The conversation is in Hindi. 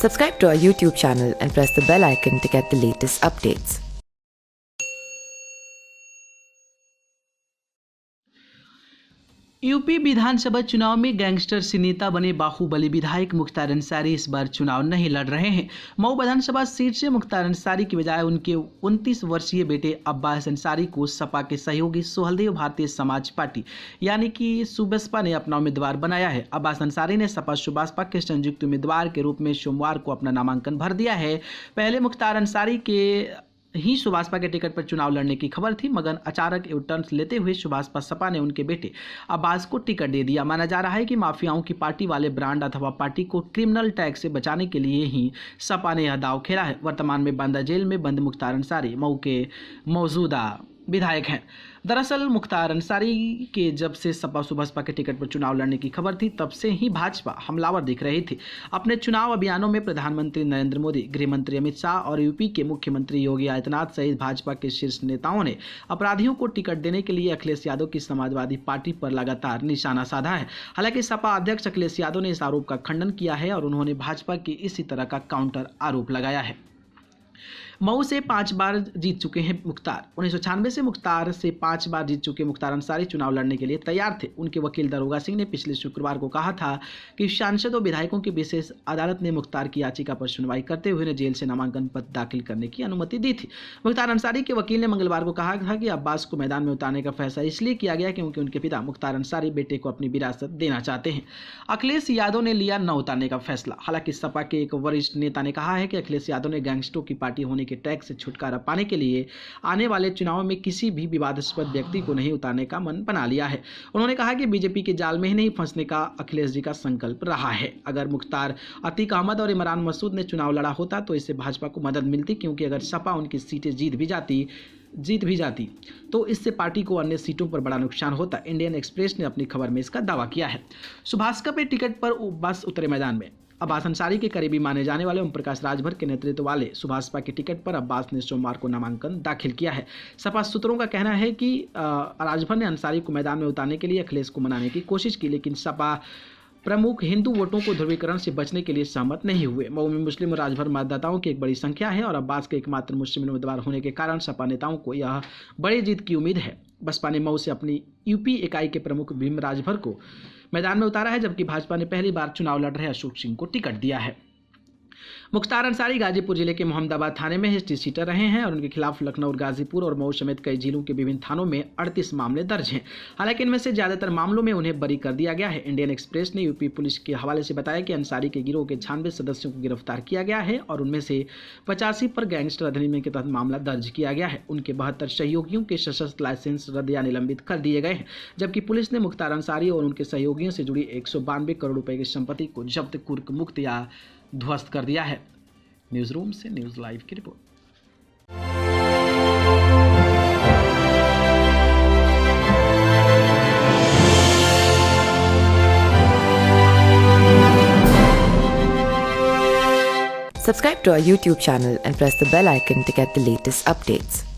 Subscribe to our YouTube channel and press the bell icon to get the latest updates. UP विधानसभा चुनाव में गैंगस्टर से नेता बने बाहुबली विधायक मुख्तार अंसारी इस बार चुनाव नहीं लड़ रहे हैं। मऊ विधानसभा सीट से मुख्तार अंसारी की बजाय उनके 29 वर्षीय बेटे अब्बास अंसारी को सपा के सहयोगी सोहलदेव भारतीय समाज पार्टी यानी कि सुबसपा ने अपना उम्मीदवार बनाया है। अब्बास अंसारी ने सपा सुबसपा के संयुक्त उम्मीदवार के रूप में सोमवार को अपना नामांकन भर दिया है। पहले मुख्तार अंसारी के ही सुभाषपा के टिकट पर चुनाव लड़ने की खबर थी, मगर अचानक यूटर्न लेते हुए सुभाषपा सपा ने उनके बेटे अब्बास को टिकट दे दिया। माना जा रहा है कि माफियाओं की पार्टी वाले ब्रांड अथवा पार्टी को क्रिमिनल टैक्स से बचाने के लिए ही सपा ने यह दांव खेला है। वर्तमान में बांदा जेल में बंद मुख्तार अंसारी मऊ के मौजूदा विधायक हैं। दरअसल मुख्तार अंसारी के जब से सपा सुबसपा के टिकट पर चुनाव लड़ने की खबर थी, तब से ही भाजपा हमलावर दिख रही थी। अपने चुनाव अभियानों में प्रधानमंत्री नरेंद्र मोदी, गृह मंत्री अमित शाह और यूपी के मुख्यमंत्री योगी आदित्यनाथ सहित भाजपा के शीर्ष नेताओं ने अपराधियों को टिकट देने के लिए अखिलेश यादव की समाजवादी पार्टी पर लगातार निशाना साधा है। हालांकि सपा अध्यक्ष अखिलेश यादव ने इस आरोप का खंडन किया है और उन्होंने भाजपा की इसी तरह का काउंटर आरोप लगाया है। मऊ से 5 बार जीत चुके हैं मुख्तार। 1996 से मुख्तार से 5 बार जीत चुके मुख्तार अंसारी चुनाव लड़ने के लिए तैयार थे। उनके वकील दरोगा सिंह ने पिछले शुक्रवार को कहा था कि सांसद और विधायकों की विशेष अदालत ने मुख्तार की याचिका पर सुनवाई करते हुए उन्हें जेल से नामांकन पत्र दाखिल करने की अनुमति दी थी। मुख्तार अंसारी के वकील ने मंगलवार को कहा था कि अब्बास को मैदान में उतारने का फैसला इसलिए किया गया क्योंकि उनके पिता मुख्तार अंसारी बेटे को अपनी विरासत देना चाहते हैं। अखिलेश यादव ने लिया न उतारने का फैसला। हालांकि सपा के एक वरिष्ठ नेता ने कहा है कि अखिलेश यादव ने गैंगस्टरों की पार्टी होने के टैक्स से छुटकारा पाने के लिए आने वाले चुनाव में किसी भी विवादास्पद व्यक्ति को नहीं उतारने का मन बना लिया है। उन्होंने कहा कि बीजेपी के जाल में ही नहीं फंसने का अखिलेश जी का संकल्प रहा है। अगर मुख्तार, अतीक अहमद और इमरान मसूद ने चुनाव लड़ा होता तो इससे भाजपा को मदद मिलती, क्योंकि अगर सपा उनकी सीटें जीत भी जाती तो इससे पार्टी को अन्य सीटों पर बड़ा नुकसान होता। इंडियन एक्सप्रेस ने अपनी खबर में इसका दावा किया है। सुभाषपा के टिकट पर बस उतरे मैदान में। अब्बास अंसारी के करीबी माने जाने वाले ओम प्रकाश राजभर के नेतृत्व वाले सुभाषपा के टिकट पर अब्बास ने सोमवार को नामांकन दाखिल किया है। सपा सूत्रों का कहना है कि राजभर ने अंसारी को मैदान में उतारने के लिए अखिलेश को मनाने की कोशिश की, लेकिन सपा प्रमुख हिंदू वोटों को ध्रुवीकरण से बचने के लिए सहमत नहीं हुए। मऊ में मुस्लिम और राजभर मतदाताओं की एक बड़ी संख्या है और अब्बास के एकमात्र मुस्लिम उम्मीदवार होने के कारण सपा नेताओं को यह बड़ी जीत की उम्मीद है। बसपा ने मऊ से अपनी यूपी इकाई के प्रमुख भीम राजभर को मैदान में उतारा है, जबकि भाजपा ने पहली बार चुनाव लड़ रहे अशोक सिंह को टिकट दिया है। मुख्तार अंसारी गाजीपुर जिले के मोहम्मदाबाद थाने में हिस्ट्री सीटर रहे हैं और उनके खिलाफ लखनऊ, गाजीपुर और मऊ समेत कई जिलों के विभिन्न थानों में 38 मामले दर्ज हैं। हालांकि इनमें से ज्यादातर मामलों में उन्हें बरी कर दिया गया है। इंडियन एक्सप्रेस ने यूपी पुलिस के हवाले से बताया कि अंसारी के गिरोह के 96 सदस्यों को गिरफ्तार किया गया है और उनमें से 85 पर गैंगस्टर अधिनियम के तहत मामला दर्ज किया गया है। उनके 72 सहयोगियों के सशस्त्र लाइसेंस रद्द या निलंबित कर दिए गए हैं, जबकि पुलिस ने मुख्तार अंसारी और उनके सहयोगियों से जुड़ी 192 करोड़ रुपए की संपत्ति को जब्त, कुर्क मुक्त या ध्वस्त कर दिया है। न्यूज़ रूम से न्यूज़ लाइव की report. Subscribe to our YouTube channel and press the bell icon to get the latest updates.